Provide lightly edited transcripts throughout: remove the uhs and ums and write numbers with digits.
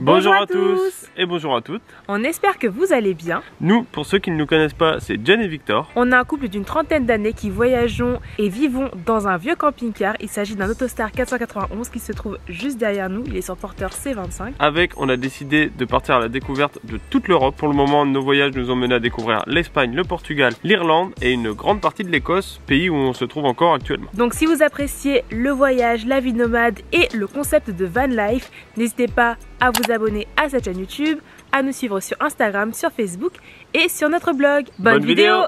Bonjour à tous et bonjour à toutes. On espère que vous allez bien. Nous, pour ceux qui ne nous connaissent pas, c'est Jen et Victor. On est un couple d'une trentaine d'années qui voyageons et vivons dans un vieux camping-car. Il s'agit d'un Autostar 491 qui se trouve juste derrière nous. Il est sur porteur C25. Avec, on a décidé de partir à la découverte de toute l'Europe. Pour le moment, nos voyages nous ont mené à découvrir l'Espagne, le Portugal, l'Irlande et une grande partie de l'Écosse, pays où on se trouve encore actuellement. Donc si vous appréciez le voyage, la vie nomade et le concept de van life, n'hésitez pas à vous abonner à cette chaîne YouTube, à nous suivre sur Instagram, sur Facebook et sur notre blog. Bonne vidéo.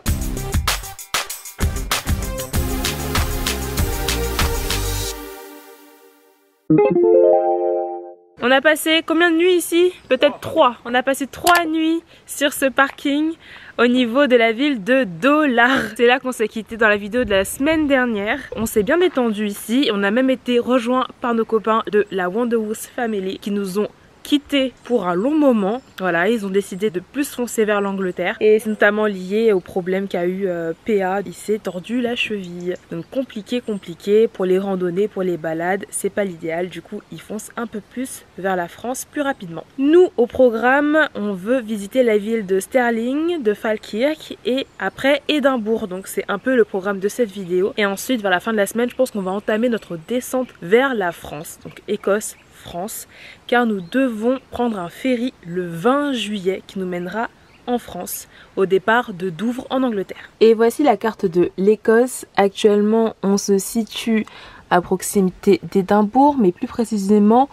On a passé combien de nuits ici? Peut-être 3. On a passé 3 nuits sur ce parking au niveau de la ville de Dolar. C'est là qu'on s'est quitté dans la vidéo de la semaine dernière. On s'est bien détendu ici. On a même été rejoints par nos copains de la Wanderhouse Family qui nous ont quittés pour un long moment. Voilà, ils ont décidé de plus foncer vers l'Angleterre et c'est notamment lié au problème qu'a eu PA. Il s'est tordu la cheville. Donc compliqué pour les randonnées, pour les balades, c'est pas l'idéal. Du coup, ils foncent un peu plus vers la France plus rapidement. Nous, au programme, on veut visiter la ville de Stirling, de Falkirk et après Édimbourg. Donc c'est un peu le programme de cette vidéo. Et ensuite, vers la fin de la semaine, je pense qu'on va entamer notre descente vers la France. Donc Écosse, France, car nous devons prendre un ferry le 20 juillet qui nous mènera en France au départ de Douvres en Angleterre. Et voici la carte de l'Écosse. Actuellement on se situe à proximité d'Édimbourg, mais plus précisément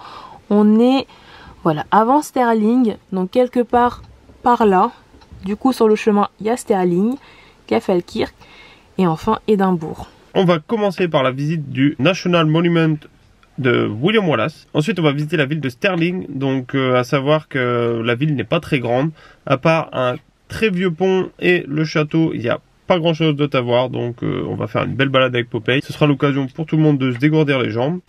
on est avant Stirling, donc quelque part par là. Du coup sur le chemin il y a Stirling, il y a Falkirk et enfin Édimbourg. On va commencer par la visite du National Monument de William Wallace. Ensuite on va visiter la ville de Stirling, donc à savoir que la ville n'est pas très grande, à part un très vieux pont et le château, il n'y a pas grand chose d'autre à voir, donc on va faire une belle balade avec Popeye. Ce sera l'occasion pour tout le monde de se dégourdir les jambes.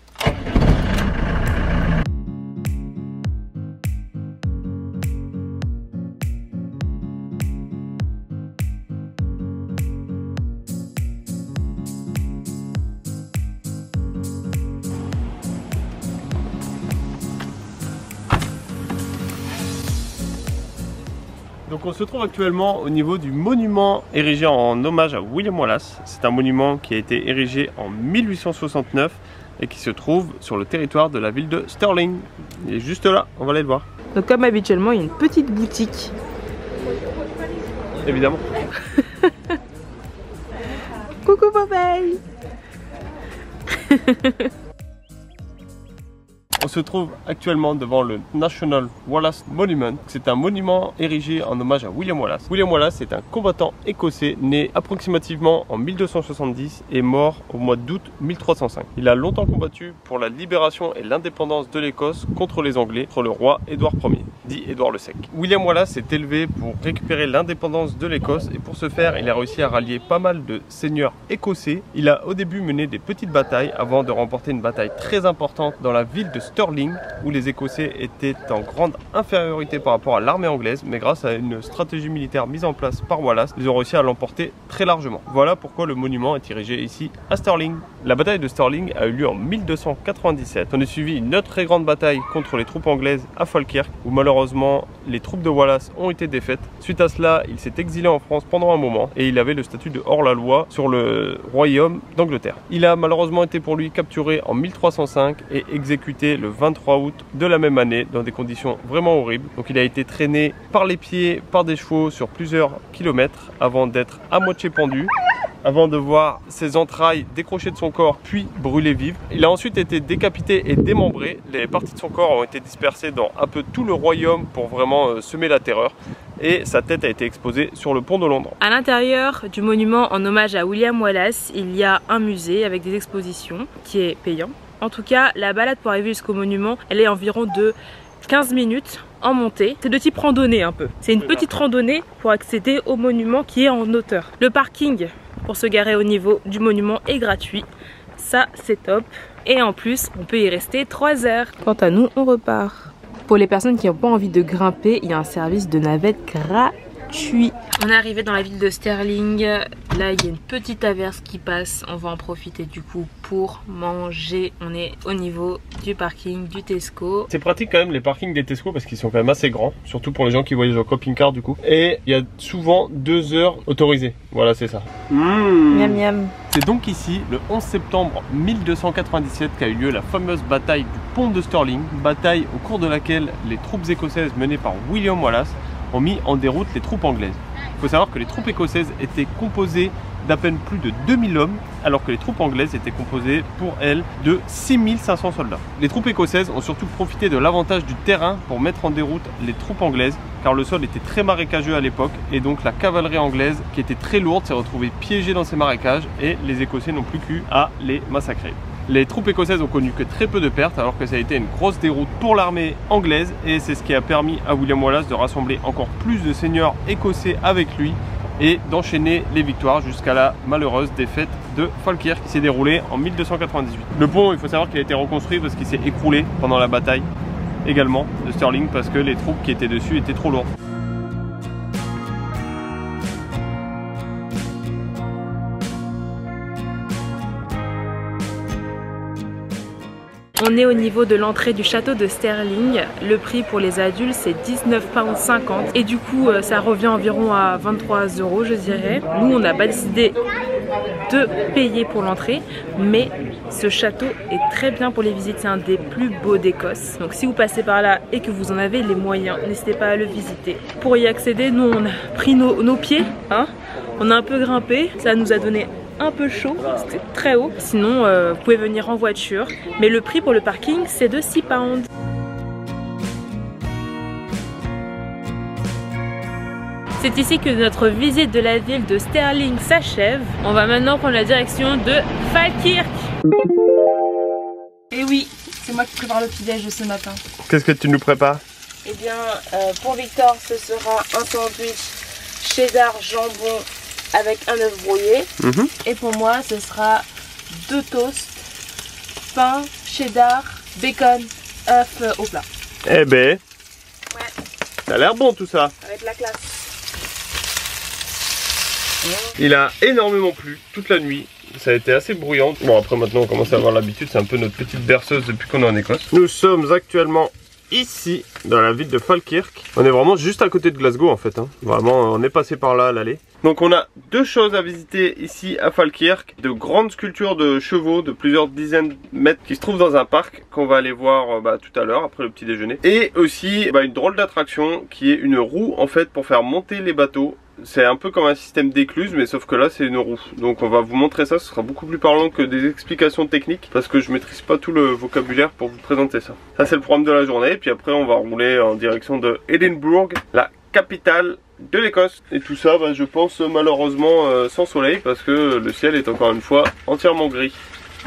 Donc on se trouve actuellement au niveau du monument érigé en hommage à William Wallace. C'est un monument qui a été érigé en 1869 et qui se trouve sur le territoire de la ville de Stirling. Il est juste là, on va aller le voir. Donc comme habituellement, il y a une petite boutique. Évidemment. Coucou Popeye. On se trouve actuellement devant le National Wallace Monument. C'est un monument érigé en hommage à William Wallace. William Wallace est un combattant écossais né approximativement en 1270 et mort au mois d'août 1305. Il a longtemps combattu pour la libération et l'indépendance de l'Écosse contre les Anglais, contre le roi Édouard Ier, dit Édouard le Sec. William Wallace s'est élevé pour récupérer l'indépendance de l'Écosse et pour ce faire, il a réussi à rallier pas mal de seigneurs écossais. Il a au début mené des petites batailles avant de remporter une bataille très importante dans la ville de Stirling, où les Écossais étaient en grande infériorité par rapport à l'armée anglaise, mais grâce à une stratégie militaire mise en place par Wallace, ils ont réussi à l'emporter très largement. Voilà pourquoi le monument est érigé ici à Stirling. La bataille de Stirling a eu lieu en 1297. On est suivi une autre très grande bataille contre les troupes anglaises à Falkirk, où malheureusement les troupes de Wallace ont été défaites. Suite à cela, il s'est exilé en France pendant un moment et il avait le statut de hors-la-loi sur le royaume d'Angleterre. Il a malheureusement été pour lui capturé en 1305 et exécuté le 23 août de la même année dans des conditions vraiment horribles. Donc il a été traîné par les pieds, par des chevaux sur plusieurs kilomètres avant d'être à moitié pendu, avant de voir ses entrailles décrochées de son corps puis brûlées vives. Il a ensuite été décapité et démembré. Les parties de son corps ont été dispersées dans un peu tout le royaume pour vraiment semer la terreur. Et sa tête a été exposée sur le pont de Londres. À l'intérieur du monument en hommage à William Wallace, il y a un musée avec des expositions qui est payant. En tout cas, la balade pour arriver jusqu'au monument, elle est environ de 15 minutes en montée. C'est de type randonnée un peu. C'est une petite randonnée pour accéder au monument qui est en hauteur. Le parking pour se garer au niveau du monument est gratuit. Ça, c'est top. Et en plus, on peut y rester 3 heures. Quant à nous, on repart. Pour les personnes qui n'ont pas envie de grimper, il y a un service de navette gratuit. cuit. On est arrivé dans la ville de Sterling. Là il y a une petite averse qui passe. On va en profiter du coup pour manger. On est au niveau du parking du Tesco. C'est pratique quand même les parkings des Tesco parce qu'ils sont quand même assez grands. Surtout pour les gens qui voyagent en camping-car du coup. Et il y a souvent 2 heures autorisées. Voilà c'est ça. Miam miam. C'est donc ici, le 11 septembre 1297, qu'a eu lieu la fameuse bataille du pont de Stirling, bataille au cours de laquelle les troupes écossaises menées par William Wallace ont mis en déroute les troupes anglaises. Il faut savoir que les troupes écossaises étaient composées d'à peine plus de 2000 hommes, alors que les troupes anglaises étaient composées pour elles de 6500 soldats. Les troupes écossaises ont surtout profité de l'avantage du terrain pour mettre en déroute les troupes anglaises, car le sol était très marécageux à l'époque, et donc la cavalerie anglaise, qui était très lourde, s'est retrouvée piégée dans ces marécages, et les Écossais n'ont plus qu'à à les massacrer. Les troupes écossaises ont connu que très peu de pertes, alors que ça a été une grosse déroute pour l'armée anglaise, et c'est ce qui a permis à William Wallace de rassembler encore plus de seigneurs écossais avec lui, et d'enchaîner les victoires jusqu'à la malheureuse défaite de Falkirk qui s'est déroulée en 1298. Le pont, il faut savoir qu'il a été reconstruit parce qu'il s'est écroulé pendant la bataille également de Stirling parce que les troupes qui étaient dessus étaient trop lourdes. On est au niveau de l'entrée du château de Stirling. Le prix pour les adultes c'est 19,50 £. Et du coup ça revient environ à 23 € je dirais. Nous on n'a pas décidé de payer pour l'entrée. Mais ce château est très bien pour les visites. C'est un des plus beaux d'Écosse. Donc si vous passez par là et que vous en avez les moyens, n'hésitez pas à le visiter. Pour y accéder, nous on a pris nos pieds. Hein, on a un peu grimpé. Ça nous a donné un peu chaud, c'était très haut. Sinon vous pouvez venir en voiture, mais le prix pour le parking c'est de 6 £. C'est ici que notre visite de la ville de Stirling s'achève. On va maintenant prendre la direction de Falkirk. Et oui, c'est moi qui prépare le petit-déj de ce matin. Qu'est-ce que tu nous prépares? Eh bien pour Victor ce sera un sandwich cheddar jambon avec un œuf brouillé. Et pour moi ce sera 2 toasts, pain, cheddar, bacon, œuf au plat. Eh ben, ouais. Ça a l'air bon tout ça. Avec la classe. Il a énormément plu toute la nuit. Ça a été assez bruyant. Bon après maintenant on commence à avoir l'habitude, c'est un peu notre petite berceuse depuis qu'on est en Écosse. Nous sommes actuellement ici dans la ville de Falkirk. On est vraiment juste à côté de Glasgow en fait. Vraiment on est passé par là à l'aller. Donc on a 2 choses à visiter ici à Falkirk. De grandes sculptures de chevaux de plusieurs dizaines de mètres qui se trouvent dans un parc qu'on va aller voir tout à l'heure après le petit déjeuner. Et aussi une drôle d'attraction qui est une roue en fait pour faire monter les bateaux. C'est un peu comme un système d'écluse mais sauf que là c'est une roue. Donc on va vous montrer ça, ce sera beaucoup plus parlant que des explications techniques parce que je maîtrise pas tout le vocabulaire pour vous présenter ça. Ça c'est le programme de la journée et puis après on va rouler en direction de Edinburgh, la capitale de l'Écosse. Et tout ça je pense malheureusement sans soleil parce que le ciel est encore une fois entièrement gris.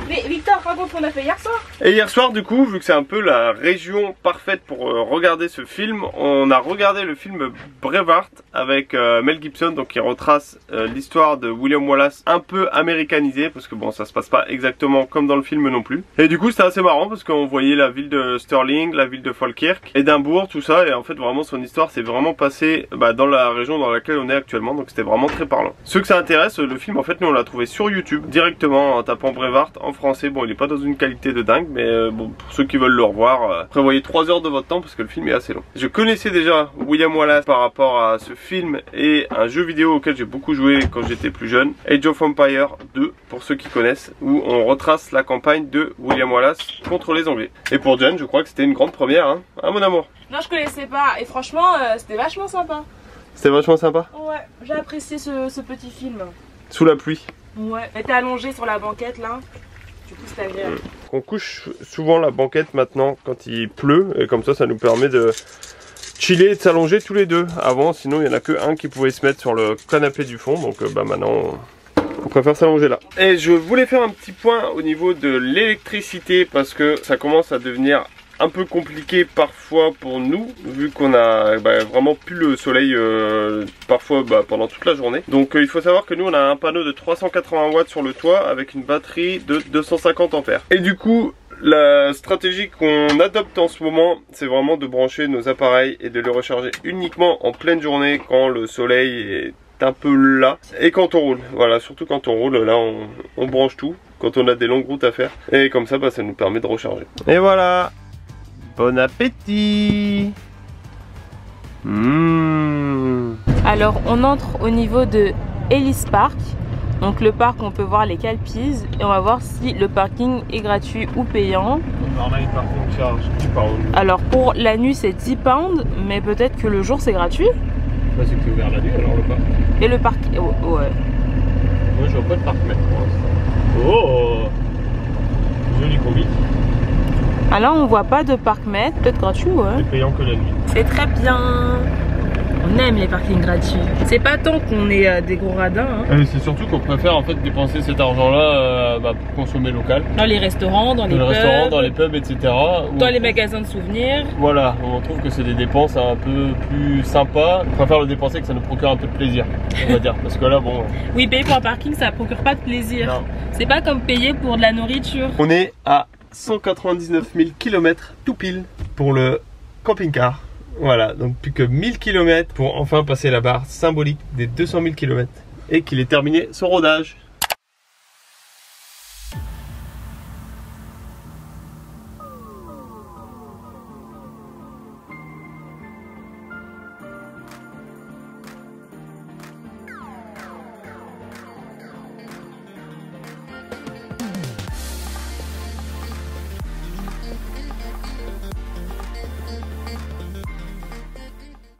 Mais Victor, raconte ce qu'on a fait hier soir. Et hier soir du coup, vu que c'est un peu la région parfaite pour regarder ce film, on a regardé le film Braveheart avec Mel Gibson, donc qui retrace l'histoire de William Wallace un peu américanisée, parce que bon ça se passe pas exactement comme dans le film non plus. Et du coup c'était assez marrant parce qu'on voyait la ville de Stirling, la ville de Falkirk, Édimbourg, tout ça, et en fait vraiment son histoire s'est vraiment passée dans la région dans laquelle on est actuellement, donc c'était vraiment très parlant. Ceux que ça intéresse, le film en fait nous on l'a trouvé sur YouTube directement en tapant Braveheart en français. Bon il est pas dans une qualité de dingue mais bon pour ceux qui veulent le revoir prévoyez 3 heures de votre temps parce que le film est assez long. Je connaissais déjà William Wallace par rapport à ce film et un jeu vidéo auquel j'ai beaucoup joué quand j'étais plus jeune, Age of Empires 2 pour ceux qui connaissent, où on retrace la campagne de William Wallace contre les Anglais. Et pour Jen je crois que c'était une grande première hein mon amour. Non je connaissais pas et franchement c'était vachement sympa. C'était vachement sympa. Ouais j'ai apprécié ce petit film. Sous la pluie. Ouais, elle était allongée sur la banquette là. Du coup c'était agréable. On couche souvent la banquette maintenant quand il pleut et comme ça nous permet de chiller et de s'allonger tous les deux. Avant sinon il n'y en a que un qui pouvait se mettre sur le canapé du fond, donc maintenant on préfère s'allonger là. Et je voulais faire un petit point au niveau de l'électricité parce que ça commence à devenir un peu compliqué parfois pour nous vu qu'on a vraiment plus le soleil parfois pendant toute la journée. Donc il faut savoir que nous on a un panneau de 380 watts sur le toit avec une batterie de 250 ampères. Et du coup La stratégie qu'on adopte en ce moment, c'est vraiment de brancher nos appareils et de les recharger uniquement en pleine journée quand le soleil est un peu là et quand on roule. Voilà, surtout quand on roule, là on branche tout quand on a des longues routes à faire et comme ça, ça nous permet de recharger. Et voilà, bon appétit. Alors on entre au niveau de Ellis Park. Donc le parc, on peut voir les Calpies et on va voir si le parking est gratuit ou payant. Alors pour la nuit c'est 10 pounds, mais peut-être que le jour c'est gratuit. Bah, c'est que c'est ouvert la nuit alors le parc. Et le parc, ouais. Moi je vois pas de parc mètre pour l'instant. Oh, joli combi. Ah là on voit pas de parc mètre, peut-être gratuit, ouais. C'est payant que la nuit. C'est très bien. On aime les parkings gratuits. C'est pas tant qu'on est des gros radins. Hein. C'est surtout qu'on préfère en fait dépenser cet argent-là pour consommer local. Dans les restaurants, dans les pubs, etc. Dans les magasins de souvenirs. Voilà, on trouve que c'est des dépenses un peu plus sympas. On préfère le dépenser que ça nous procure un peu de plaisir, on va dire. Parce que là, bon. Oui, payer pour un parking, ça procure pas de plaisir. C'est pas comme payer pour de la nourriture. On est à 199 000 km tout pile pour le camping-car. Voilà, donc plus que 1000 km pour enfin passer la barre symbolique des 200 000 km et qu'il ait terminé son rodage.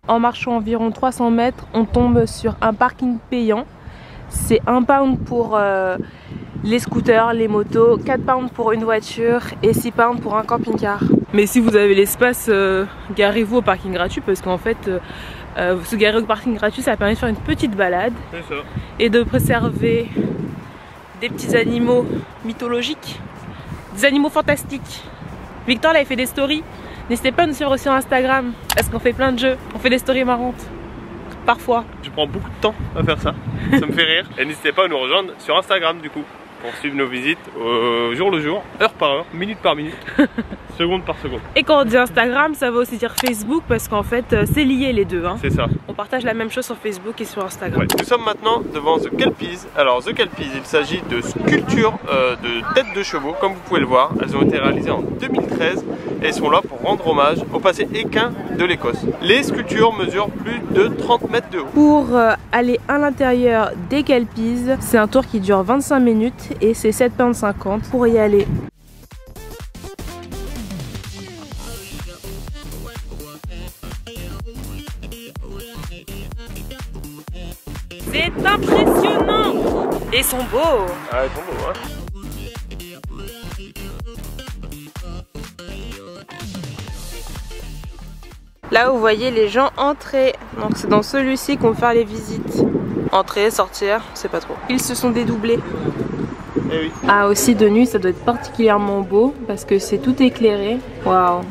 En marchant environ 300 mètres, on tombe sur un parking payant. C'est 1 pound pour les scooters, les motos, 4 pounds pour une voiture et 6 pounds pour un camping-car. Mais si vous avez l'espace, garez-vous au parking gratuit parce qu'en fait, se garer au parking gratuit, ça permet de faire une petite balade et de préserver des petits animaux mythologiques, des animaux fantastiques. Victor là, il fait des stories. N'hésitez pas à nous suivre sur Instagram parce qu'on fait plein de jeux, on fait des stories marrantes. Parfois. Je prends beaucoup de temps à faire ça, ça me fait rire. Et n'hésitez pas à nous rejoindre sur Instagram du coup pour suivre nos visites jour le jour, heure par heure, minute par minute, seconde par seconde. Et quand on dit Instagram, ça veut aussi dire Facebook parce qu'en fait c'est lié les deux. Hein. C'est ça. On partage la même chose sur Facebook et sur Instagram. Ouais. Nous sommes maintenant devant The Calpies. Alors The Calpies, il s'agit de sculptures de têtes de chevaux, comme vous pouvez le voir. Elles ont été réalisées en 2013 et sont là pour rendre hommage au passé équin de l'Écosse. Les sculptures mesurent plus de 30 mètres de haut. Pour aller à l'intérieur des Calpies, c'est un tour qui dure 25 minutes et c'est 7,50 € pour y aller. C'est impressionnant! Et ils sont beaux! Ah, ils sont beaux, hein? Là vous voyez les gens entrer, donc c'est dans celui-ci qu'on peut faire les visites. Entrer, sortir, on sait pas trop. Ils se sont dédoublés. Eh oui. Ah aussi de nuit ça doit être particulièrement beau parce que c'est tout éclairé. Waouh.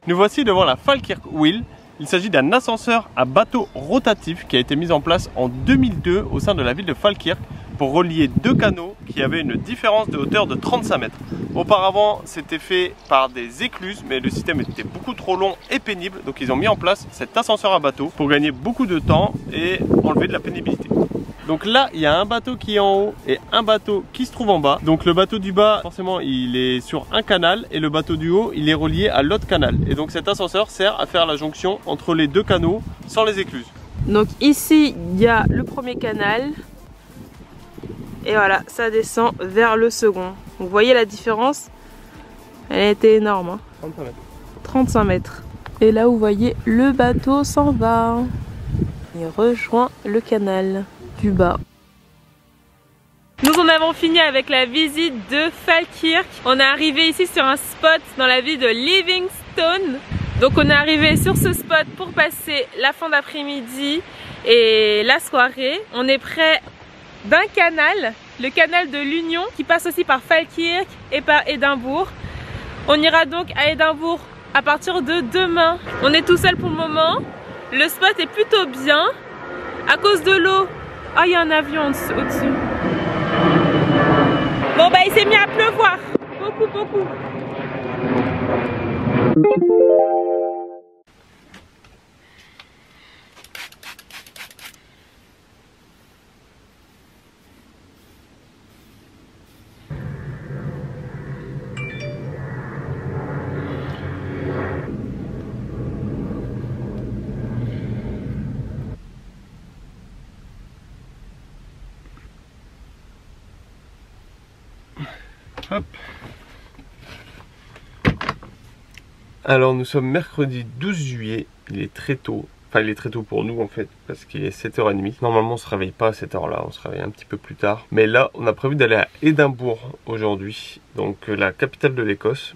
Nous voici devant la Falkirk Wheel. Il s'agit d'un ascenseur à bateau rotatif qui a été mis en place en 2002 au sein de la ville de Falkirk pour relier deux canaux qui avaient une différence de hauteur de 35 mètres. Auparavant, c'était fait par des écluses, mais le système était beaucoup trop long et pénible, donc ils ont mis en place cet ascenseur à bateau pour gagner beaucoup de temps et enlever de la pénibilité. Donc là, il y a un bateau qui est en haut et un bateau qui se trouve en bas. Donc le bateau du bas, forcément, il est sur un canal et le bateau du haut, il est relié à l'autre canal. Et donc cet ascenseur sert à faire la jonction entre les deux canaux sans les écluses. Donc ici, il y a le premier canal. Et voilà, ça descend vers le second. Vous voyez la différence? Elle était énorme. Hein. 35 mètres. 35 mètres. Et là, vous voyez, le bateau s'en va. Il rejoint le canal du bas. Nous en avons fini avec la visite de Falkirk. On est arrivé ici sur un spot dans la ville de Livingstone. Donc on est arrivé sur ce spot pour passer la fin d'après-midi et la soirée. On est près d'un canal, le canal de l'Union, qui passe aussi par Falkirk et par Édimbourg. On ira donc à Édimbourg à partir de demain. On est tout seul pour le moment. Le spot est plutôt bien. À cause de l'eau. Ah, il y a un avion au-dessus. Bon bah il s'est mis à pleuvoir. Beaucoup. Hop. Alors nous sommes mercredi 12 juillet, il est très tôt. Enfin il est très tôt pour nous en fait, parce qu'il est 7h30. Normalement on se réveille pas à cette heure là, on se réveille un petit peu plus tard. Mais là on a prévu d'aller à Édimbourg aujourd'hui, donc la capitale de l'Écosse.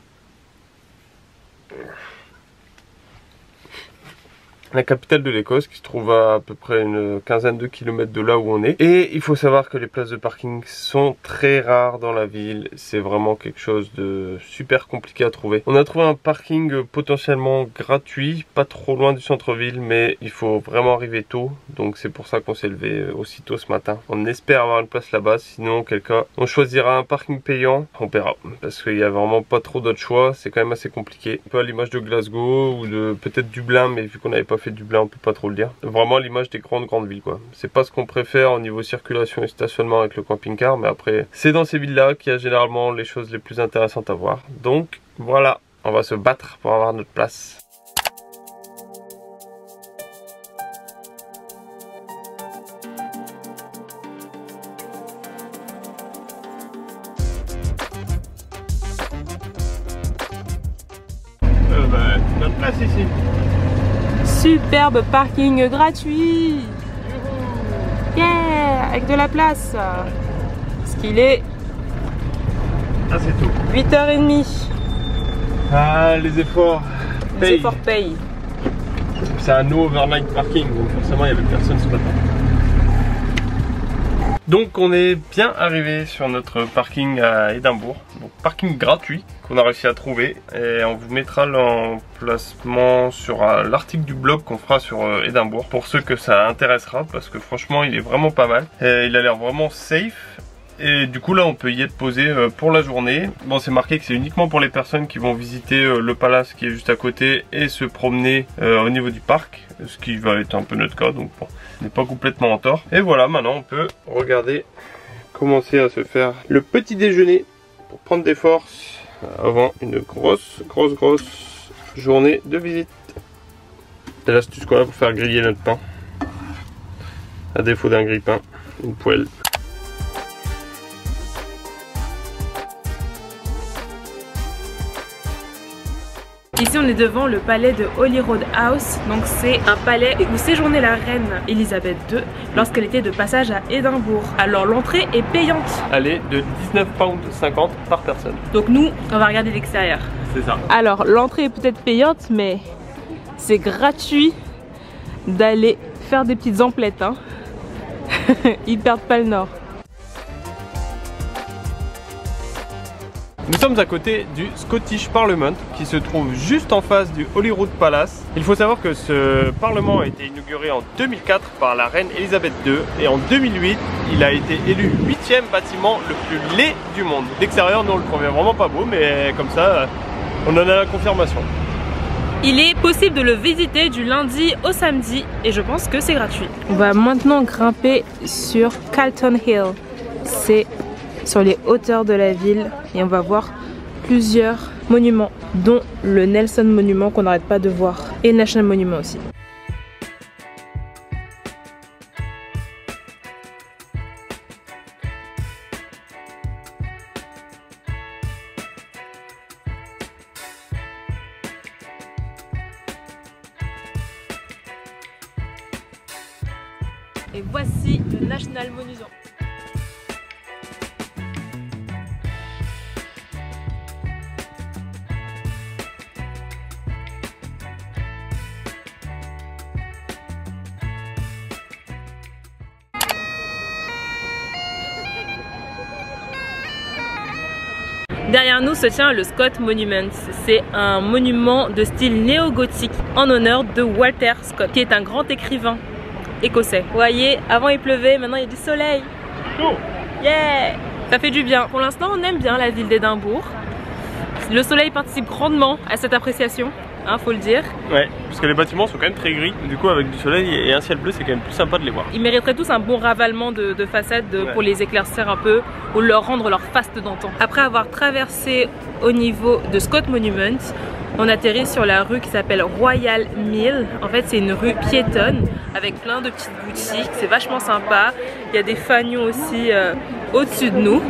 La capitale de l'Écosse qui se trouve à peu près une quinzaine de kilomètres de là où on est. Et il faut savoir que les places de parking sont très rares dans la ville. C'est vraiment quelque chose de super compliqué à trouver. On a trouvé un parking potentiellement gratuit, pas trop loin du centre-ville, mais il faut vraiment arriver tôt. Donc c'est pour ça qu'on s'est levé aussitôt ce matin. On espère avoir une place là-bas, sinon auquel cas on choisira un parking payant. On verra, parce qu'il n'y a vraiment pas trop d'autres choix. C'est quand même assez compliqué. Un peu à l'image de Glasgow ou de peut-être Dublin, mais vu qu'on n'avait pas fait Dublin, on peut pas trop le dire. Vraiment à l'image des grandes villes quoi. C'est pas ce qu'on préfère au niveau circulation et stationnement avec le camping-car, mais après c'est dans ces villes là qu'il y a généralement les choses les plus intéressantes à voir. Donc voilà, on va se battre pour avoir notre place. Notre place ici. Superbe parking gratuit. Yeah, avec de la place. Ce qu'il est assez tôt. 8h30. Ah, les efforts payent. Les efforts payent. C'est un overnight parking, donc forcément il n'y avait personne ce matin. Donc on est bien arrivé sur notre parking à Édimbourg, donc parking gratuit qu'on a réussi à trouver, et on vous mettra l'emplacement sur l'article du blog qu'on fera sur Édimbourg pour ceux que ça intéressera, parce que franchement il est vraiment pas mal, et il a l'air vraiment safe. Et du coup là on peut y être posé pour la journée. Bon, c'est marqué que c'est uniquement pour les personnes qui vont visiter le palace qui est juste à côté et se promener au niveau du parc, ce qui va être un peu notre cas, donc bon, on n'est pas complètement en tort. Et voilà, maintenant on peut regarder, commencer à se faire le petit déjeuner pour prendre des forces avant une grosse journée de visite. C'est l'astuce qu'on a pour faire griller notre pain, à défaut d'un grille-pain, une poêle. Ici on est devant le palais de Holyrood House, donc c'est un palais où séjournait la reine Elisabeth II lorsqu'elle était de passage à Édimbourg. Alors l'entrée est payante. Elle est de 19,50 € par personne. Donc nous, on va regarder l'extérieur. C'est ça. Alors l'entrée est peut-être payante, mais c'est gratuit d'aller faire des petites emplettes. Hein. Ils perdent pas le nord. Nous sommes à côté du Scottish Parliament qui se trouve juste en face du Holyrood Palace. Il faut savoir que ce parlement a été inauguré en 2004 par la reine Elisabeth II et en 2008 il a été élu 8e bâtiment le plus laid du monde. D'extérieur nous on le trouvait vraiment pas beau, mais comme ça on en a la confirmation. Il est possible de le visiter du lundi au samedi et je pense que c'est gratuit. On va maintenant grimper sur Calton Hill. C'est sur les hauteurs de la ville et on va voir plusieurs monuments, dont le Nelson Monument qu'on n'arrête pas de voir et le National Monument aussi. Et voici le National Monument. Derrière nous se tient le Scott Monument. C'est un monument de style néo-gothique en honneur de Walter Scott, qui est un grand écrivain écossais. Vous voyez, avant il pleuvait, maintenant il y a du soleil. Yeah! Ça fait du bien. Pour l'instant, on aime bien la ville d'Édimbourg. Le soleil participe grandement à cette appréciation, hein, faut le dire. Ouais, parce que les bâtiments sont quand même très gris. Du coup, avec du soleil et un ciel bleu, c'est quand même plus sympa de les voir. Ils mériteraient tous un bon ravalement de façade pour les éclaircir un peu ou leur rendre leur faste d'antan. Après avoir traversé au niveau de Scott Monument, on atterrit sur la rue qui s'appelle Royal Mill. En fait, c'est une rue piétonne avec plein de petites boutiques. C'est vachement sympa. Il y a des fanions aussi au-dessus de nous.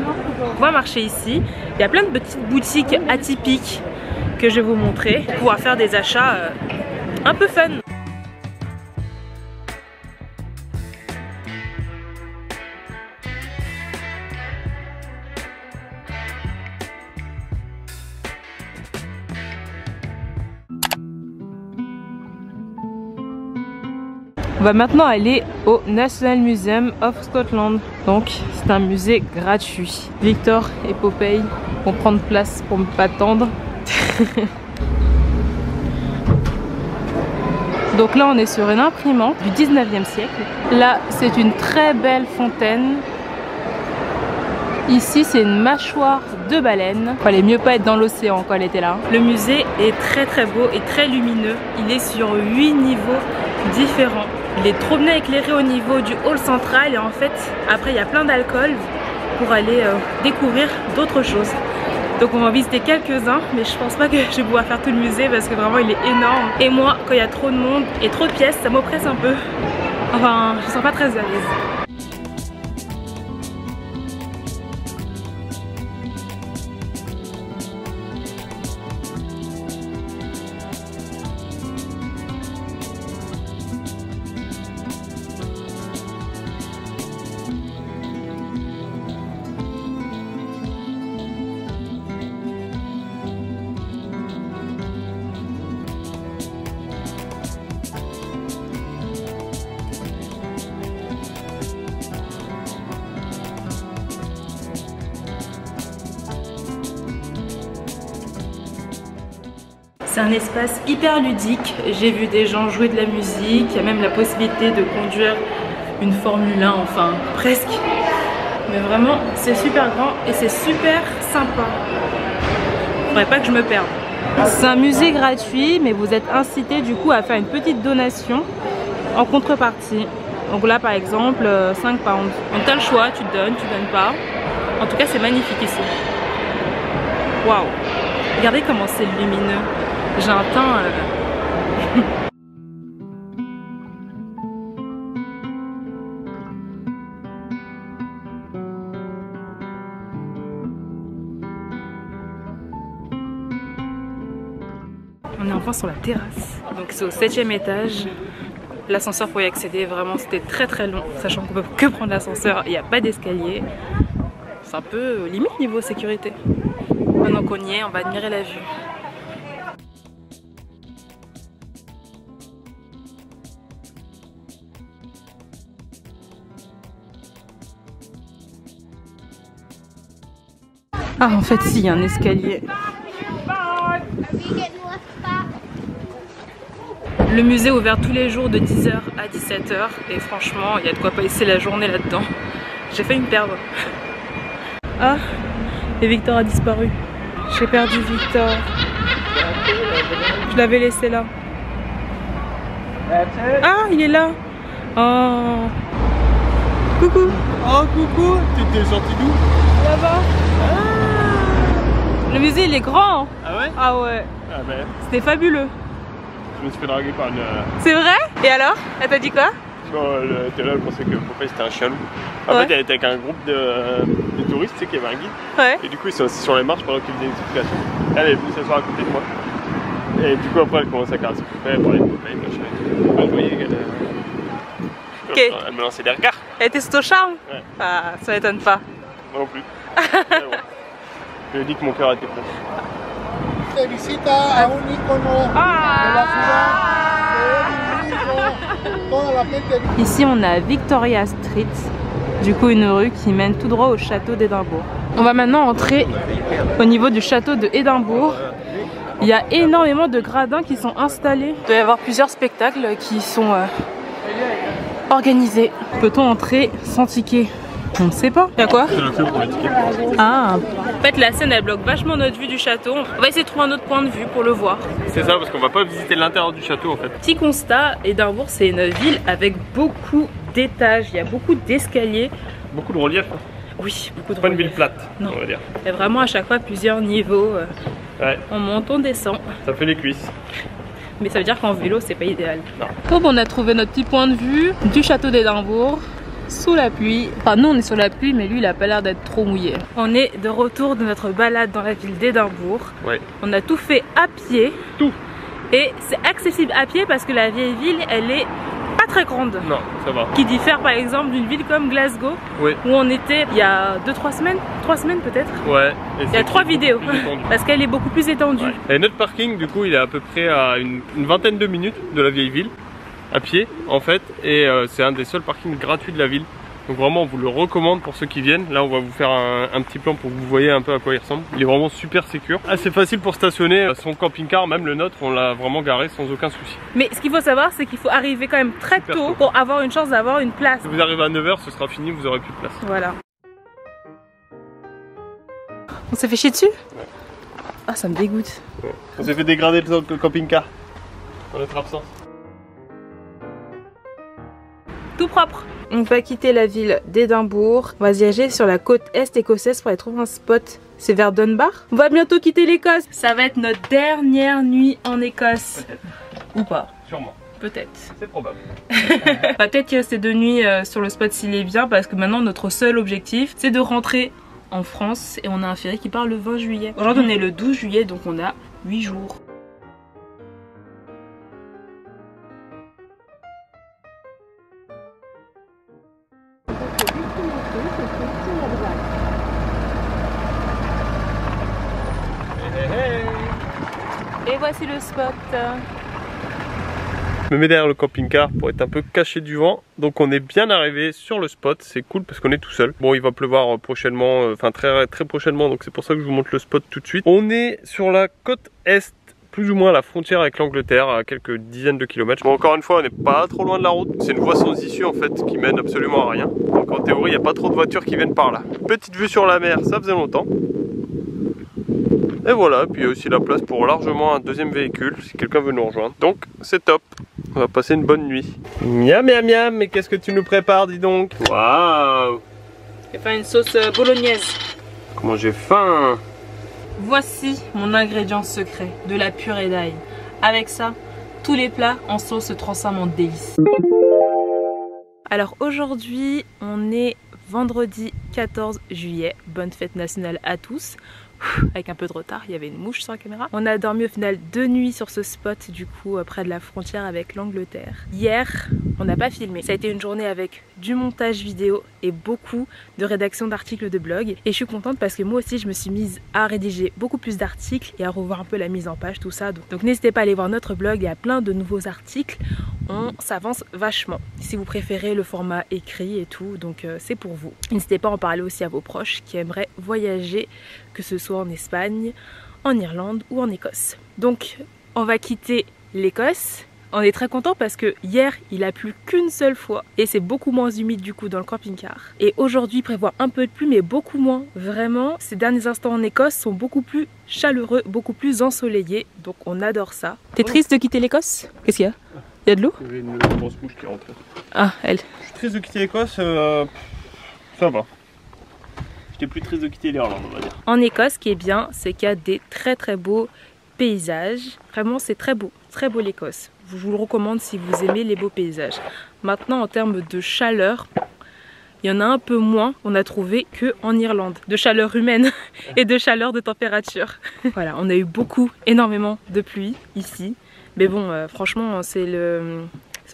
On va marcher ici. Il y a plein de petites boutiques atypiques que je vais vous montrer pour pouvoir faire des achats un peu fun. On va maintenant aller au National Museum of Scotland. Donc c'est un musée gratuit. Victor et Popeye vont prendre place pour ne pas attendre. Donc là on est sur une imprimante du 19e siècle. Là c'est une très belle fontaine. Ici c'est une mâchoire de baleine. Fallait mieux pas être dans l'océan quand elle était là. Le musée est très beau et très lumineux. Il est sur 8 niveaux différents. Il est trop bien éclairé au niveau du hall central et en fait après il y a plein d'alcôves pour aller découvrir d'autres choses. Donc on va en visiter quelques-uns, mais je pense pas que je vais pouvoir faire tout le musée parce que vraiment il est énorme. Et moi quand il y a trop de monde et trop de pièces, ça m'oppresse un peu. Enfin je me sens pas très à l'aise. C'est un espace hyper ludique, j'ai vu des gens jouer de la musique, il y a même la possibilité de conduire une Formule 1, enfin presque. Mais vraiment, c'est super grand et c'est super sympa. Faudrait pas que je me perde. C'est un musée gratuit, mais vous êtes incité du coup à faire une petite donation en contrepartie. Donc là par exemple, 5 pounds. Donc tu as le choix, tu donnes pas. En tout cas c'est magnifique ici. Waouh! Regardez comment c'est lumineux. J'ai un teint... On est enfin sur la terrasse. Donc c'est au 7e étage. L'ascenseur pour y accéder, vraiment c'était très long. Sachant qu'on peut que prendre l'ascenseur, il n'y a pas d'escalier. C'est un peu limite niveau sécurité. Maintenant qu'on y est, on va admirer la vue. Ah en fait si, il y a un escalier. Le musée est ouvert tous les jours de 10h à 17h et franchement il y a de quoi passer la journée là-dedans. J'ai failli me perdre. Ah, et Victor a disparu. J'ai perdu Victor. Je l'avais laissé là. Ah, il est là. Oh. Coucou. Oh coucou, t'étais sorti d'où? Là-bas. Le musée il est grand. Ah ouais? Ah ouais. Ah ben. C'était fabuleux. Je me suis fait draguer par une... C'est vrai? Et alors? Elle t'a dit quoi? Bon, elle était là, elle pensait que Popeye c'était un chien loup. En fait elle était avec un groupe de touristes, tu sais, qui avait un guide. Ouais. Et du coup ils sont assis sur les marches pendant qu'ils faisaient des explications. Elle est venue s'asseoir à côté de moi. Et du coup après elle commence à caresser Popeye, parler de Popeye, machin et tout. Elle voyait qu'elle... Elle me lançait des regards. Elle était sous ton charme? Ouais. Ah, ça m'étonne pas. Moi non plus. Ouais, bon. Je lui ai dit que mon cœur était plein. Visita a un icono de la ciudad. Ici on a Victoria Street, du coup une rue qui mène tout droit au château d'Édimbourg. On va maintenant entrer au niveau du château de Édimbourg. Il y a énormément de gradins qui sont installés. Il doit y avoir plusieurs spectacles qui sont organisés. Peut-on entrer sans ticket? On ne sait pas. Il y a quoi? C'est le queue pour les tickets. Ah. En fait, la scène elle bloque vachement notre vue du château. On va essayer de trouver un autre point de vue pour le voir. C'est ça, parce qu'on va pas visiter l'intérieur du château en fait. Petit constat, Édimbourg c'est une ville avec beaucoup d'étages. Il y a beaucoup d'escaliers. Beaucoup de relief. Oui, beaucoup de Pas une relief. ville plate, Non. on va dire. Il y a vraiment à chaque fois plusieurs niveaux. Ouais. On monte, on descend. Ça fait les cuisses. Mais ça veut dire qu'en vélo c'est pas idéal. Non. Donc on a trouvé notre petit point de vue du château d'Édimbourg sous la pluie. Enfin nous on est sur la pluie mais lui il a pas l'air d'être trop mouillé. On est de retour de notre balade dans la ville d'Édimbourg. Ouais. On a tout fait à pied. Tout. Et c'est accessible à pied parce que la vieille ville elle est pas très grande. Non, ça va. Qui diffère par exemple d'une ville comme Glasgow Oui. où on était il y a 2-3 semaines. 3 semaines peut-être. Ouais. Et Il y a 3 vidéos plus étendu. parce qu'elle est beaucoup plus étendue. Ouais. Et notre parking, du coup, il est à peu près à une vingtaine de minutes de la vieille ville, à pied en fait, et c'est un des seuls parkings gratuits de la ville. Donc vraiment, on vous le recommande pour ceux qui viennent. Là, on va vous faire un petit plan pour que vous voyez un peu à quoi il ressemble. Il est vraiment super sécure. Assez facile pour stationner son camping-car, même le nôtre, on l'a vraiment garé sans aucun souci. Mais ce qu'il faut savoir, c'est qu'il faut arriver quand même très tôt pour avoir une chance d'avoir une place. Si vous arrivez à 9 h, ce sera fini, vous aurez plus de place. Voilà. On s'est fait chier dessus? Ah, ça me dégoûte. Ouais. On s'est fait dégrader le camping-car dans notre absence. Tout propre. On va quitter la ville d'Édimbourg. On va se diriger sur la côte est écossaise pour aller trouver un spot. C'est vers Dunbar. On va bientôt quitter l'Écosse. Ça va être notre dernière nuit en Écosse. Ou pas. Sûrement. Peut-être. C'est probable. On va peut-être y rester 2 nuits sur le spot s'il est bien parce que maintenant notre seul objectif c'est de rentrer en France et on a un ferry qui part le 20 juillet. Aujourd'hui on est le 12 juillet donc on a 8 jours. Et voici le spot. Je me mets derrière le camping-car pour être un peu caché du vent. Donc on est bien arrivé sur le spot, c'est cool parce qu'on est tout seul. Bon, il va pleuvoir prochainement, enfin très prochainement, donc c'est pour ça que je vous montre le spot tout de suite. On est sur la côte est, plus ou moins à la frontière avec l'Angleterre, à quelques dizaines de kilomètres. Bon, encore une fois, on n'est pas trop loin de la route. C'est une voie sans issue en fait qui mène absolument à rien. Donc en théorie, il n'y a pas trop de voitures qui viennent par là. Petite vue sur la mer, ça faisait longtemps. Et voilà, puis il y a aussi la place pour largement un deuxième véhicule si quelqu'un veut nous rejoindre. Donc c'est top, on va passer une bonne nuit. Miam miam miam, mais qu'est-ce que tu nous prépares, dis donc? Waouh! Je vais faire une sauce bolognaise. Comment j'ai faim! Voici mon ingrédient secret, de la purée d'ail. Avec ça, tous les plats en sauce se transforment en délices. Alors aujourd'hui, on est vendredi 14 juillet. Bonne fête nationale à tous. Avec un peu de retard, il y avait une mouche sur la caméra. On a dormi au final 2 nuits sur ce spot du coup près de la frontière avec l'Angleterre. Hier, on n'a pas filmé. Ça a été une journée avec du montage vidéo et beaucoup de rédaction d'articles de blog. Et je suis contente parce que moi aussi je me suis mise à rédiger beaucoup plus d'articles et à revoir un peu la mise en page, tout ça. Donc n'hésitez pas à aller voir notre blog, il y a plein de nouveaux articles. On s'avance vachement. Si vous préférez le format écrit et tout, donc c'est pour vous. N'hésitez pas à en parler aussi à vos proches qui aimeraient voyager, que ce soit en Espagne, en Irlande ou en Écosse. Donc on va quitter l'Écosse. On est très content parce que hier il a plu qu'une seule fois et c'est beaucoup moins humide du coup dans le camping-car. Et aujourd'hui il prévoit un peu de pluie mais beaucoup moins. Vraiment, ces derniers instants en Écosse sont beaucoup plus chaleureux, beaucoup plus ensoleillés. Donc on adore ça. T'es triste de quitter l'Écosse? Qu'est-ce qu'il y a? Il y a de l'eau? Il y avait une grosse mouche qui rentrait. Ah, elle. Je suis triste de quitter l'Écosse, ça va. J'étais plus triste de quitter l'Irlande, on va dire. En Écosse, ce qui est bien, c'est qu'il y a des très beaux paysages. Vraiment, c'est très beau l'Écosse. Je vous le recommande si vous aimez les beaux paysages. Maintenant, en termes de chaleur, il y en a un peu moins qu'on a trouvé qu'en Irlande. De chaleur humaine et de chaleur de température. Voilà, on a eu énormément de pluie ici. Mais bon, franchement, c'est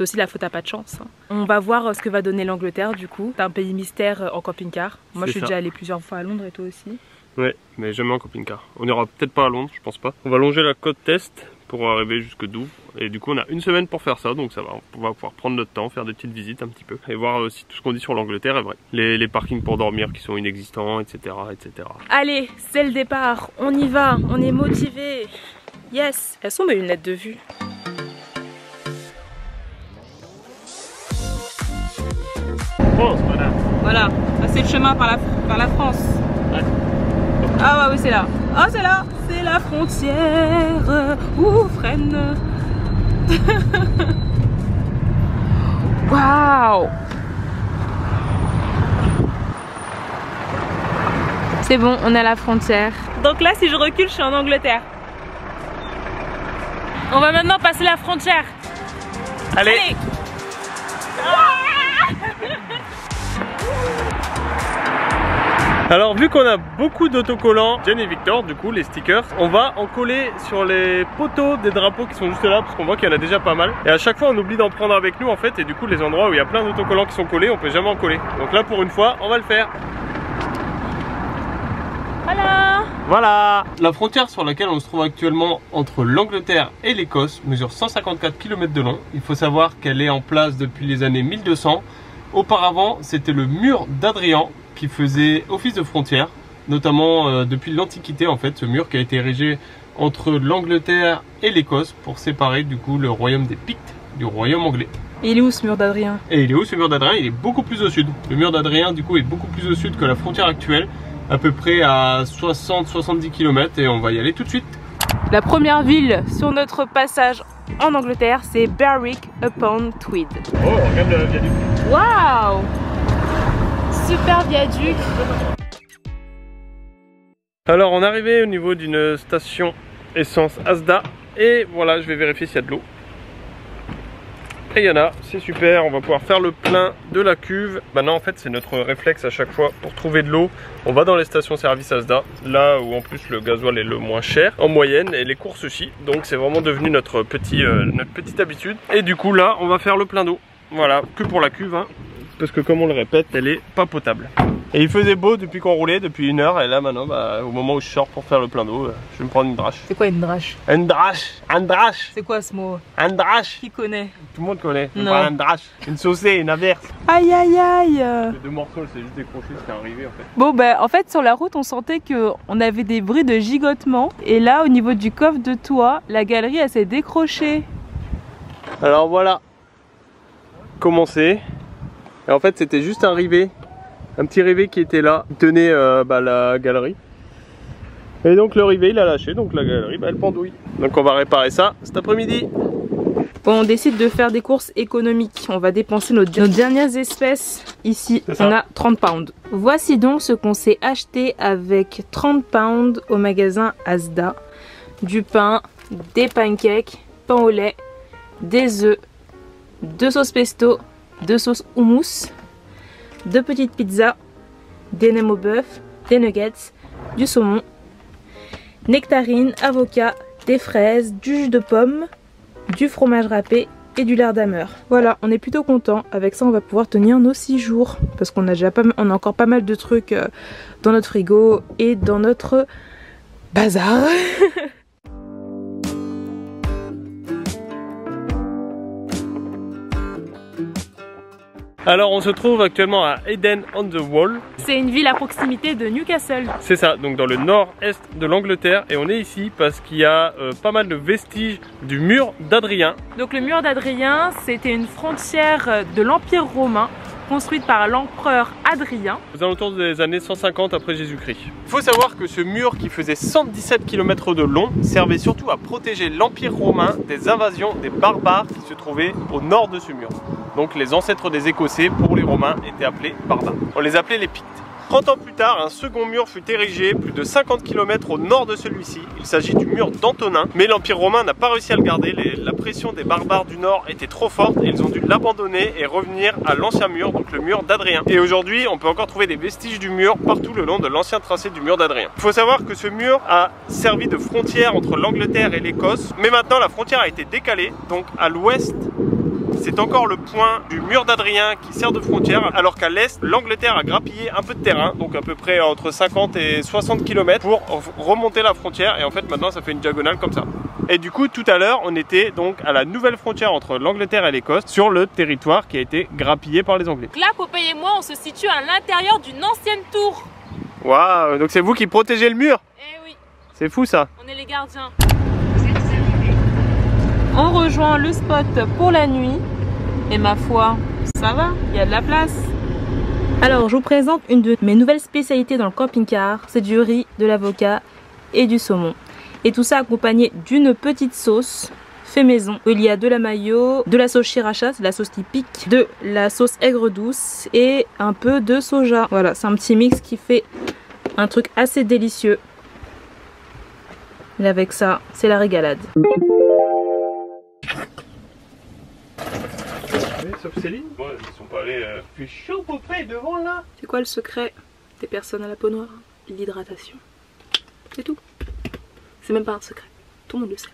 aussi la faute à pas de chance. On va voir ce que va donner l'Angleterre du coup. C'est un pays mystère en camping-car. Moi je suis déjà allée plusieurs fois à Londres et toi aussi. Ouais, mais jamais en camping-car. On ira peut-être pas à Londres, je pense pas. On va longer la côte est pour arriver jusque Douvres. Et du coup on a une semaine pour faire ça, donc ça va, on va pouvoir prendre notre temps, faire des petites visites un petit peu et voir si tout ce qu'on dit sur l'Angleterre est vrai. Les parkings pour dormir qui sont inexistants, etc. etc. Allez, c'est le départ, on y va, on est motivé. Yes. Elles sont mes lunettes de vue. France, voilà. Voilà, c'est le chemin par la France. Ouais. Ah ouais, oui, c'est là. Ah, c'est là, c'est la frontière. Ouh, freine. Waouh. C'est bon, on est à la frontière. Donc là, si je recule, je suis en Angleterre. On va maintenant passer la frontière. Allez. Alors vu qu'on a beaucoup d'autocollants, Jen et Victor, du coup les stickers, on va en coller sur les poteaux des drapeaux qui sont juste là parce qu'on voit qu'il y en a déjà pas mal. Et à chaque fois on oublie d'en prendre avec nous en fait, et du coup les endroits où il y a plein d'autocollants qui sont collés, on peut jamais en coller. Donc là pour une fois, on va le faire. Voilà. Voilà. La frontière sur laquelle on se trouve actuellement entre l'Angleterre et l'Écosse mesure 154 km de long. Il faut savoir qu'elle est en place depuis les années 1200. Auparavant, c'était le mur d'Adrien qui faisait office de frontière, notamment depuis l'Antiquité en fait, ce mur qui a été érigé entre l'Angleterre et l'Écosse pour séparer du coup le royaume des Pictes du royaume anglais. Et il est où ce mur d'Adrien? Et il est où ce mur d'Adrien? Il est beaucoup plus au sud. Le mur d'Adrien du coup est beaucoup plus au sud que la frontière actuelle, à peu près à 60-70 km, et on va y aller tout de suite. La première ville sur notre passage en Angleterre, c'est Berwick upon Tweed. Oh, regarde le viaduc. Waouh! Super viaduc. Alors on est arrivé au niveau d'une station essence Asda et voilà, je vais vérifier s'il y a de l'eau. Et il y en a, c'est super, on va pouvoir faire le plein de la cuve. Maintenant en fait c'est notre réflexe à chaque fois pour trouver de l'eau. On va dans les stations service Asda, là où en plus le gasoil est le moins cher en moyenne et les courses aussi. Donc c'est vraiment devenu notre petite habitude. Et du coup là on va faire le plein d'eau. Voilà, que pour la cuve hein. Parce que comme on le répète, elle est pas potable. Et il faisait beau depuis qu'on roulait, depuis 1 heure. Et là maintenant, au moment où je sors pour faire le plein d'eau, je vais me prendre une drache. C'est quoi une drache? Une drache. Une drache. C'est quoi ce mot? Un drache. Qui connaît? Tout le monde connaît. Non. Un drache. Une saucée, une averse. Aïe aïe aïe. Les 2 morceaux, c'est juste décroché, c'était arrivé en fait. Bon bah en fait sur la route on sentait qu'on avait des bruits de gigotement. Et là au niveau du coffre de toit, la galerie elle s'est décrochée. Alors voilà. Comment c'est? Et en fait c'était juste un rivet, un petit rivet qui était là, qui tenait la galerie. Et donc le rivet il a lâché, donc la galerie elle pendouille. Donc on va réparer ça cet après-midi. Bon, on décide de faire des courses économiques. On va dépenser nos dernières espèces ici. On a 30 pounds. Voici donc ce qu'on s'est acheté avec 30 pounds au magasin Asda. Du pain, des pancakes, pain au lait, des œufs, 2 sauces pesto, 2 sauces houmous, 2 petites pizzas, des nems au bœuf, des nuggets, du saumon, nectarines, avocat, des fraises, du jus de pomme, du fromage râpé et du lard d'Hammer. Voilà, on est plutôt content. Avec ça, on va pouvoir tenir nos 6 jours parce qu'on a on a encore pas mal de trucs dans notre frigo et dans notre bazar. Alors on se trouve actuellement à Eden-on-the-Wall. C'est une ville à proximité de Newcastle. C'est ça, donc dans le nord-est de l'Angleterre. Et on est ici parce qu'il y a pas mal de vestiges du mur d'Adrien. Donc le mur d'Adrien, c'était une frontière de l'Empire romain construite par l'empereur Adrien aux alentours des années 150 après Jésus-Christ. Il faut savoir que ce mur qui faisait 117 km de long servait surtout à protéger l'Empire romain des invasions des barbares qui se trouvaient au nord de ce mur. Donc les ancêtres des Écossais pour les Romains étaient appelés barbares. On les appelait les Pictes. 30 ans plus tard, un second mur fut érigé plus de 50 km au nord de celui-ci. Il s'agit du mur d'Antonin, mais l'Empire romain n'a pas réussi à le garder. La pression des barbares du nord était trop forte et ils ont dû l'abandonner et revenir à l'ancien mur, donc le mur d'Adrien. Et aujourd'hui, on peut encore trouver des vestiges du mur partout le long de l'ancien tracé du mur d'Adrien. Il faut savoir que ce mur a servi de frontière entre l'Angleterre et l'Écosse, mais maintenant la frontière a été décalée, donc à l'ouest, c'est encore le point du mur d'Adrien qui sert de frontière, alors qu'à l'est, l'Angleterre a grappillé un peu de terrain, donc à peu près entre 50 et 60 km pour remonter la frontière, et en fait maintenant ça fait une diagonale comme ça. Et du coup tout à l'heure on était donc à la nouvelle frontière entre l'Angleterre et l'Écosse, sur le territoire qui a été grappillé par les Anglais. Là Popeye et moi on se situe à l'intérieur d'une ancienne tour. Waouh, donc c'est vous qui protégez le mur? Eh oui. C'est fou ça. On est les gardiens. On rejoint le spot pour la nuit. Et ma foi, ça va, il y a de la place. Alors je vous présente une de mes nouvelles spécialités dans le camping-car. C'est du riz, de l'avocat et du saumon. Et tout ça accompagné d'une petite sauce fait maison. Il y a de la mayo, de la sauce sriracha, c'est la sauce qui pique, de la sauce aigre douce et un peu de soja. Voilà, c'est un petit mix qui fait un truc assez délicieux. Et avec ça, c'est la régalade. Sauf Céline. Bon, ils sont pas allés plus chaud Popeye devant là. C'est quoi le secret des personnes à la peau noire? L'hydratation. C'est tout. C'est même pas un secret. Tout le monde le sait.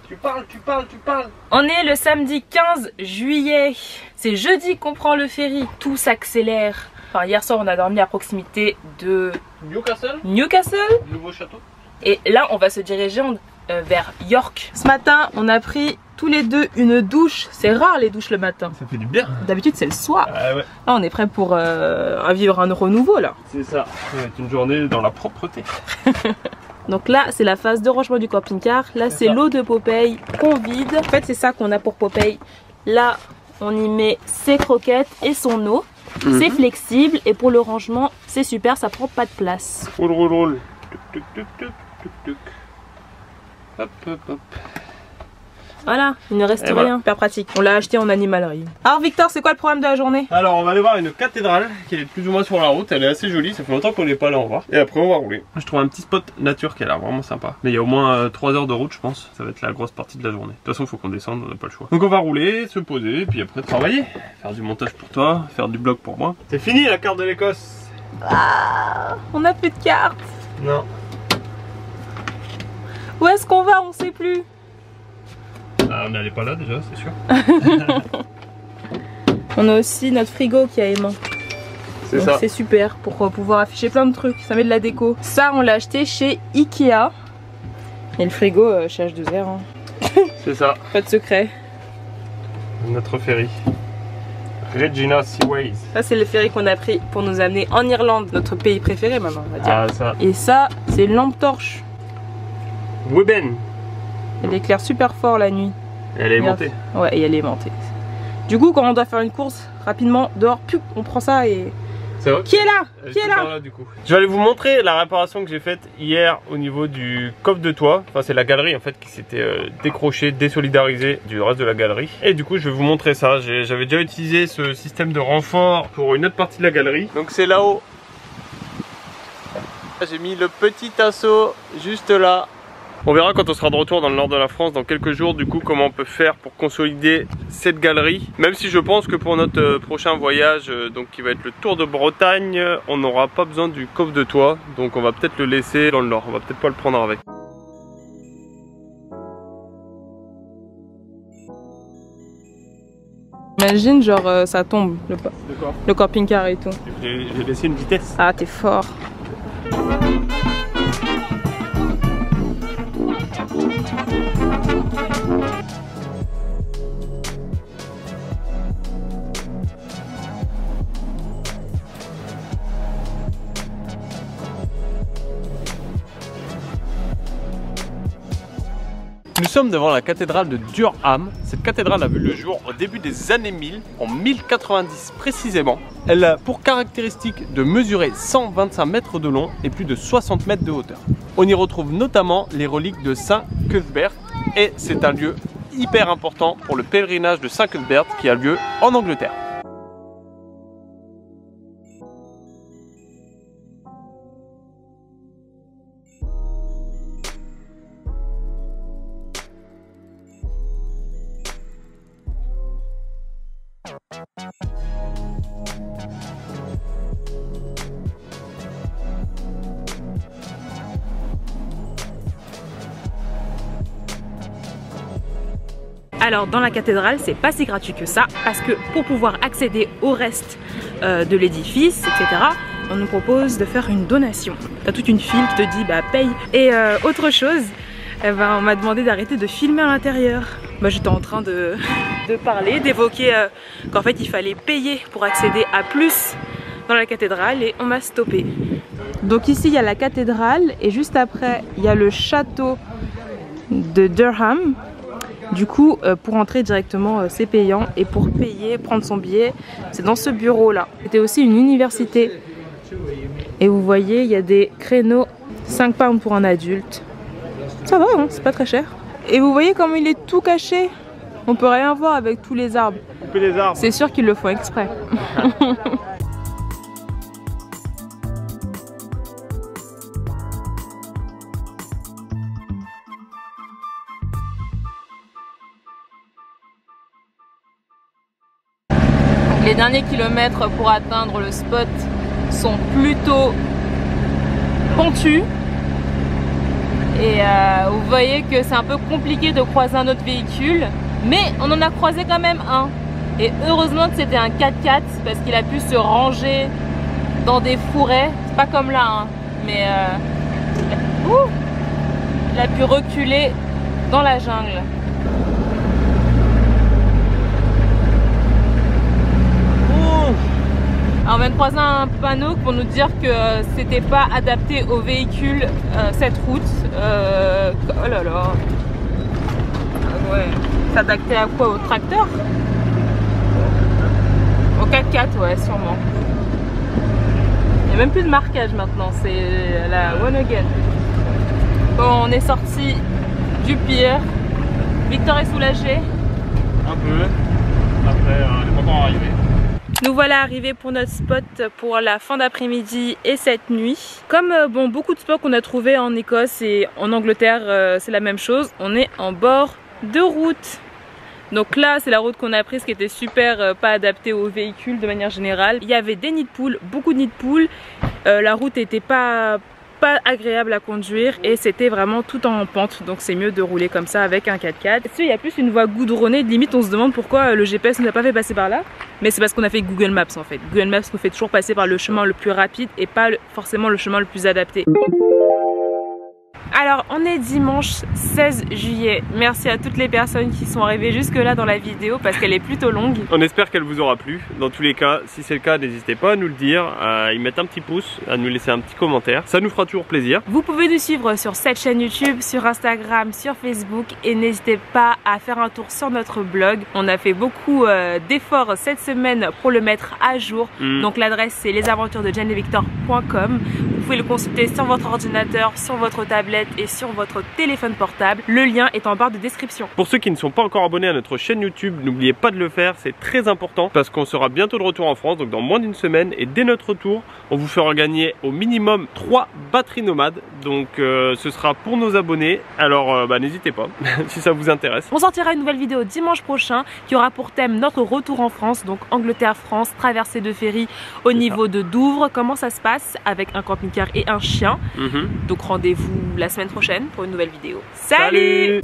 Tu parles. On est le samedi 15 juillet. C'est jeudi qu'on prend le ferry. Tout s'accélère. Enfin, hier soir, on a dormi à proximité de Newcastle. Nouveau château. Et là, on va se diriger vers York. Ce matin, on a pris tous les deux une douche. C'est rare les douches le matin. Ça fait du bien. D'habitude, c'est le soir. Ah ouais. Là, on est prêt pour vivre un renouveau là. C'est ça. Ça va être une journée dans la propreté. Donc là, c'est la phase de rangement du camping-car. Là, c'est l'eau de Popeye qu'on vide. En fait, c'est ça qu'on a pour Popeye. Là, on y met ses croquettes et son eau. C'est flexible et pour le rangement, c'est super, ça prend pas de place. Roule. Tuk. Hop. Voilà, il ne reste rien. Super pratique. On l'a acheté en animalerie. Alors Victor, c'est quoi le programme de la journée? Alors on va aller voir une cathédrale qui est plus ou moins sur la route. Elle est assez jolie, ça fait longtemps qu'on n'est pas là, on va voir. Et après on va rouler. Je trouve un petit spot nature qui a l'air vraiment sympa. Mais il y a au moins 3 heures de route je pense. Ça va être la grosse partie de la journée. De toute façon il faut qu'on descende, on n'a pas le choix. Donc on va rouler, se poser, puis après travailler. Faire du montage pour toi, faire du blog pour moi. C'est fini la carte de l'Écosse. Ah, on a plus de carte. Non. Où est-ce qu'on va? On sait plus. Ah, on n'allait pas là déjà, c'est sûr. On a aussi notre frigo qui a aimant. C'est ça. C'est super pour pouvoir afficher plein de trucs. Ça met de la déco. Ça, on l'a acheté chez Ikea. Et le frigo chez H2R. Hein. C'est ça. Pas de secret. Notre ferry. Regina Seaways. Ça, c'est le ferry qu'on a pris pour nous amener en Irlande, notre pays préféré maintenant, on va dire. Ah, ça. Et ça, c'est une lampe torche. Weben. Elle éclaire super fort la nuit. Elle est aimantée. Ouais, et elle est aimantée. Du coup, quand on doit faire une course, rapidement, dehors, on prend ça et... C'est vrai. Qui est là? Qui est là du coup. Je vais aller vous montrer la réparation que j'ai faite hier au niveau du coffre de toit. Enfin, c'est la galerie en fait qui s'était décrochée, désolidarisée du reste de la galerie. Et du coup, je vais vous montrer ça. J'avais déjà utilisé ce système de renfort pour une autre partie de la galerie. Donc c'est là-haut. J'ai mis le petit assaut juste là. On verra quand on sera de retour dans le nord de la France dans quelques jours du coup comment on peut faire pour consolider cette galerie. Même si je pense que pour notre prochain voyage, donc qui va être le Tour de Bretagne, on n'aura pas besoin du coffre de toit. Donc on va peut-être le laisser dans le nord, on va peut-être pas le prendre avec. Imagine genre ça tombe le camping-car et tout. J'ai laissé une vitesse. Ah t'es fort. Nous sommes devant la cathédrale de Durham. Cette cathédrale a vu le jour au début des années 1000, en 1090 précisément. Elle a pour caractéristique de mesurer 125 mètres de long et plus de 60 mètres de hauteur. On y retrouve notamment les reliques de Saint Cuthbert et c'est un lieu hyper important pour le pèlerinage de Saint Cuthbert qui a lieu en Angleterre. Alors dans la cathédrale, c'est pas si gratuit que ça, parce que pour pouvoir accéder au reste de l'édifice, etc., on nous propose de faire une donation. T'as toute une file qui te dit bah paye. Et autre chose, Eh ben, on m'a demandé d'arrêter de filmer à l'intérieur. Bah, j'étais en train de parler, d'évoquer qu'en fait il fallait payer pour accéder à plus dans la cathédrale et on m'a stoppé. Donc ici il y a la cathédrale et juste après il y a le château de Durham. Du coup pour entrer directement c'est payant et pour payer, prendre son billet, c'est dans ce bureau là. C'était aussi une université. Et vous voyez il y a des créneaux, 5 pounds pour un adulte. Ça va hein, c'est pas très cher. Et vous voyez comme il est tout caché. On peut rien voir avec tous les arbres. Couper les arbres. C'est sûr qu'ils le font exprès. Les derniers kilomètres pour atteindre le spot sont plutôt pentus. Et vous voyez que c'est un peu compliqué de croiser un autre véhicule. Mais on en a croisé quand même un. Et heureusement que c'était un 4x4 parce qu'il a pu se ranger dans des fourrés. C'est pas comme là, hein. Mais il a pu reculer dans la jungle. Alors on vient de croiser un panneau pour nous dire que c'était pas adapté aux véhicules cette route. Oh là là. Ouais. S'adapter à quoi? Au tracteur? Au 4x4, ouais, sûrement. Il n'y a même plus de marquage maintenant, c'est la one again. Bon, on est sorti du pier. Victor est soulagé. Un peu. Après, on n'est pas encore arrivé. Nous voilà arrivés pour notre spot pour la fin d'après-midi et cette nuit. Comme bon, beaucoup de spots qu'on a trouvés en Écosse et en Angleterre, c'est la même chose. On est en bord de route. Donc là c'est la route qu'on a prise qui était super pas adaptée aux véhicules de manière générale. Il y avait des nids de poules, beaucoup de nids de poules. La route était pas agréable à conduire et c'était vraiment tout en pente, donc c'est mieux de rouler comme ça avec un 4x4. Il y a plus une voie goudronnée, limite on se demande pourquoi le GPS ne nous a pas fait passer par là, mais c'est parce qu'on a fait Google Maps en fait. Google Maps nous fait toujours passer par le chemin le plus rapide et pas forcément le chemin le plus adapté. Alors on est dimanche 16 juillet, merci à toutes les personnes qui sont arrivées jusque là dans la vidéo parce qu'elle est plutôt longue. On espère qu'elle vous aura plu, dans tous les cas, si c'est le cas n'hésitez pas à nous le dire, à y mettre un petit pouce, à nous laisser un petit commentaire, ça nous fera toujours plaisir. Vous pouvez nous suivre sur cette chaîne YouTube, sur Instagram, sur Facebook et n'hésitez pas à faire un tour sur notre blog. On a fait beaucoup d'efforts cette semaine pour le mettre à jour, donc l'adresse c'est lesaventuresdejennevictor.com. Vous pouvez le consulter sur votre ordinateur, sur votre tablette et sur votre téléphone portable. Le lien est en barre de description. Pour ceux qui ne sont pas encore abonnés à notre chaîne YouTube, n'oubliez pas de le faire, c'est très important parce qu'on sera bientôt de retour en France, donc dans moins d'une semaine, et dès notre retour, on vous fera gagner au minimum 3 batteries nomades, donc ce sera pour nos abonnés, alors n'hésitez pas si ça vous intéresse. On sortira une nouvelle vidéo dimanche prochain qui aura pour thème notre retour en France, donc Angleterre-France, traversée de ferry au niveau de Douvres, comment ça se passe avec un camping-car et un chien. Donc rendez-vous la semaine prochaine pour une nouvelle vidéo. Salut!